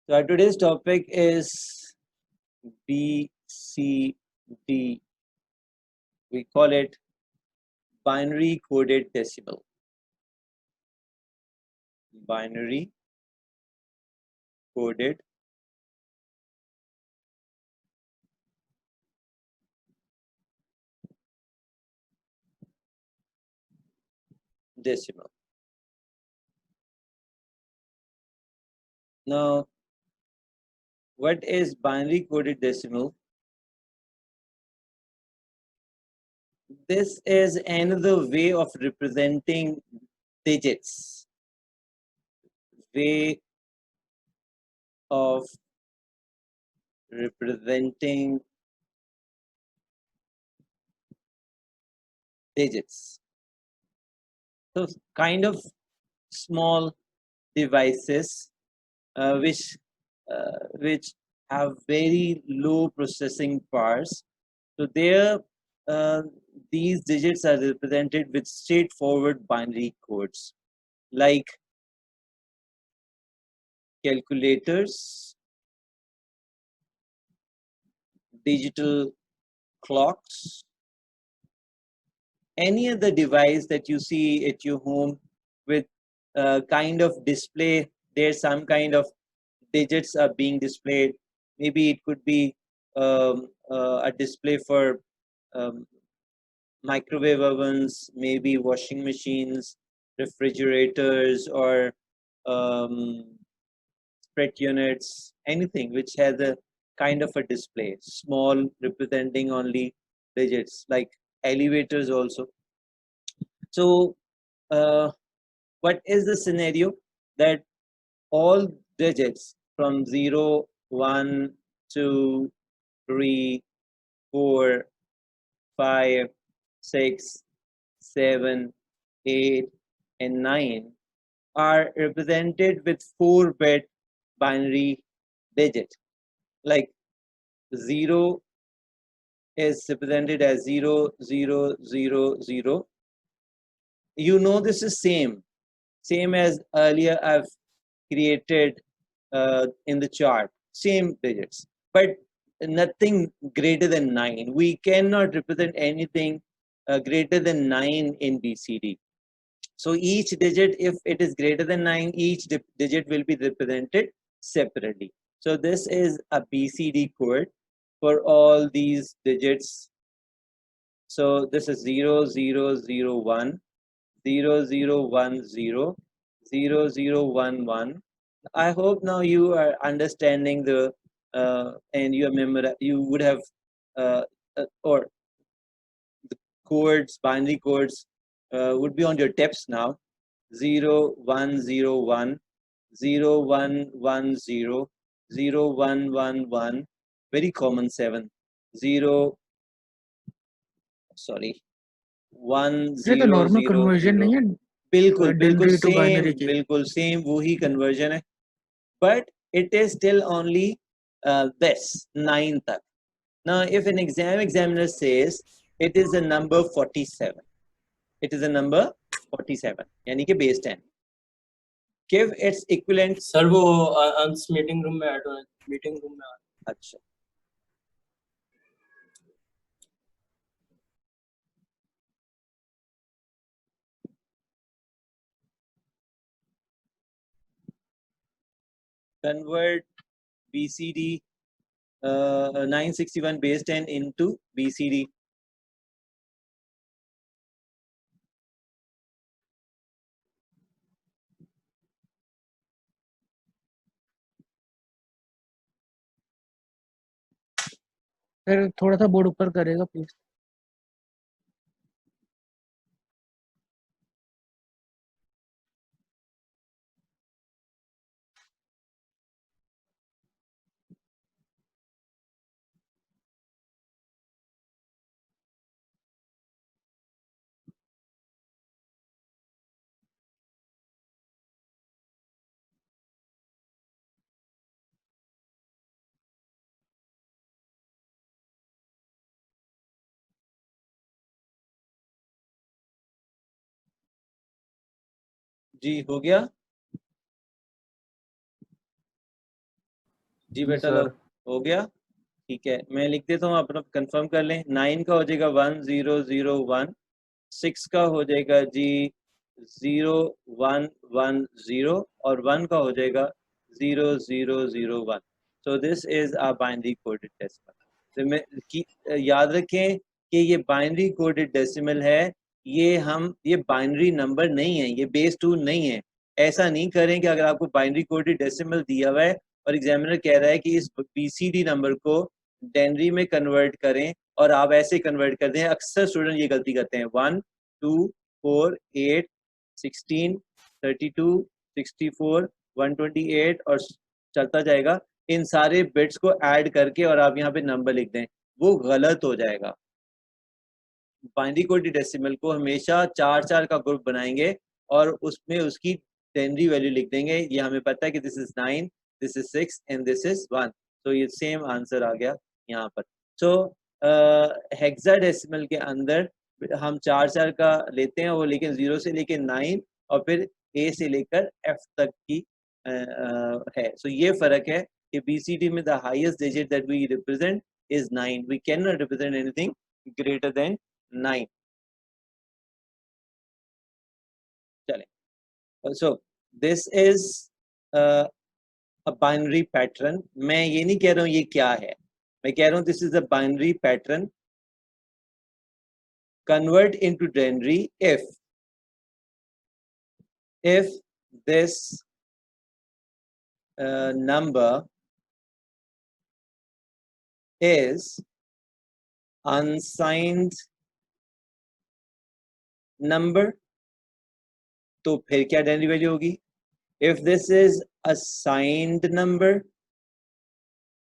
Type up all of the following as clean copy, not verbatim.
So our today's topic is BCD. We call it binary coded decimal. Binary coded decimal. Now, what is binary coded decimal? This is another way of representing digits. Way of representing digits. So kind of small devices which have very low processing powers. So there, uh, these digits are represented with straightforward binary codes like calculators, digital clocks, any other device that you see at your home with kind of display. There's some kind of digits are being displayed. Maybe it could be a display for um, microwave ovens, maybe washing machines, refrigerators, or um, spread units, anything which has a kind of a display, small representing only digits, like elevators also. So, what is the scenario that all digits from 0, 1, 2, 3, 4, 5, 6, 7, 8, and 9 are represented with 4-bit binary digit. Like 0 is represented as 0, 0, 0, 0. You know this is same as earlier I've created in the chart, same digits, but nothing greater than 9. We cannot represent anything greater than 9 in BCD. So each digit, if it is greater than 9, each digit will be represented separately. So this is a BCD code for all these digits. So this is 0, 0, 0, 1, 0, 0, 1, 0, 0, 0, 1, 1. I hope now you are understanding the and you would have or the codes, binary codes would be on your tips now. 0, 1, 0, 1, 0, 1, 1, 0, 0, 1, 1, 1, very common 7, 0, sorry, 1, ये तो 0, normal 0, conversion 0. नहीं है बिल्कुल बिल्कुल डेनरी to same binary की बिल्कुल same वही conversion है, but it is still only this 9 tak. Now if an examiner says it is a number 47, it is a number 47 यानी कि base 10, give its equivalent. Sir वो अंश मीटिंग रूम में add हो, मीटिंग रूम में। अच्छा, convert BCD 961 base 10 into BCD. फिर थोड़ा सा बोर्ड ऊपर करेगा प्लीज। जी हो गया। जी बेटा सर। लोग हो गया, ठीक है। मैं लिख देता हूँ, अपना कंफर्म कर लें। 9 का हो जाएगा 1001, 6 का हो जाएगा जी 0110 और 1 का हो जाएगा 0001। So this is a binary coded decimal. याद रखें कि ये बाइनरी कोडेड डेसिमल है, ये बाइनरी नंबर नहीं है, ये बेस 2 नहीं है। ऐसा नहीं करें कि अगर आपको बाइनरी कोडेड डेसिमल दिया हुआ है और एग्जामिनर कह रहा है कि इस बीसीडी नंबर को डेनरी में कन्वर्ट करें और आप ऐसे कन्वर्ट कर दें। अक्सर स्टूडेंट ये गलती करते हैं, 1 2 4 8 16 32 64 128 और चलता जाएगा। इन सारे बिट्स को ऐड करके और आप यहाँ पे नंबर लिख दें, वो गलत हो जाएगा। बाइनरी कोडेड डेसिमल को हमेशा 4 का ग्रुप बनाएंगे और उसमें उसकी डेनरी वैल्यू लिख देंगे। ये हमें पता है कि this is 9, this is 6 and this is 1। तो ये सेम आंसर आ गया यहाँ पर। सो हेक्साडेसिमल के अंदर हम 4 का लेते हैं, वो लेकिन 0 से लेकर 9 और फिर ए से लेकर एफ तक की है। सो ये फर्क है कि बीसीडी में the highest digit that we represent is 9। We can not represent anything greater than 9। चलें, so this is a binary pattern। मैं ये नहीं कह रहा हूँ ये क्या है, मैं कह रहा हूँ this is a binary pattern। convert into denary if this number is unsigned number, तो फिर क्या डेनरी वैल्यू होगी? if this is a signed number,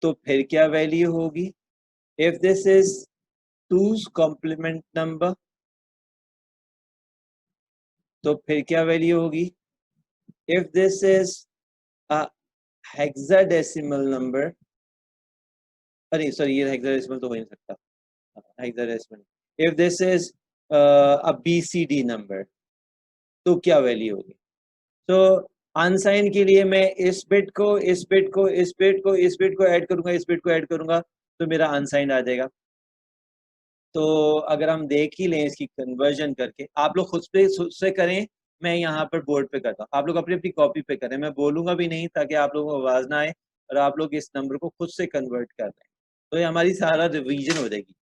तो फिर क्या वैल्यू होगी? if this is 2's complement number, तो फिर क्या वैल्यू होगी? if this is a hexadecimal number, अरे सॉरी ये hexadecimal तो हो नहीं सकता, hexadecimal। if this is a BCD number, तो क्या वैल्यू होगी? तो अनसाइन के लिए मैं इस बिट को इस बिट को इस बिट को इस बिट को ऐड करूंगा, इस बिट को ऐड करूंगा, तो मेरा अनसाइन आ जाएगा। तो अगर हम देख ही लें इसकी कन्वर्जन करके, आप लोग खुद से करें, मैं यहाँ पर बोर्ड पे करता हूँ, आप लोग अपनी अपनी कॉपी पे करें, मैं बोलूँगा भी नहीं ताकि आप लोगों को आवाज़ ना आए और आप लोग इस नंबर को खुद से कन्वर्ट कर लें, तो ये हमारी सारा रिवीजन हो जाएगी।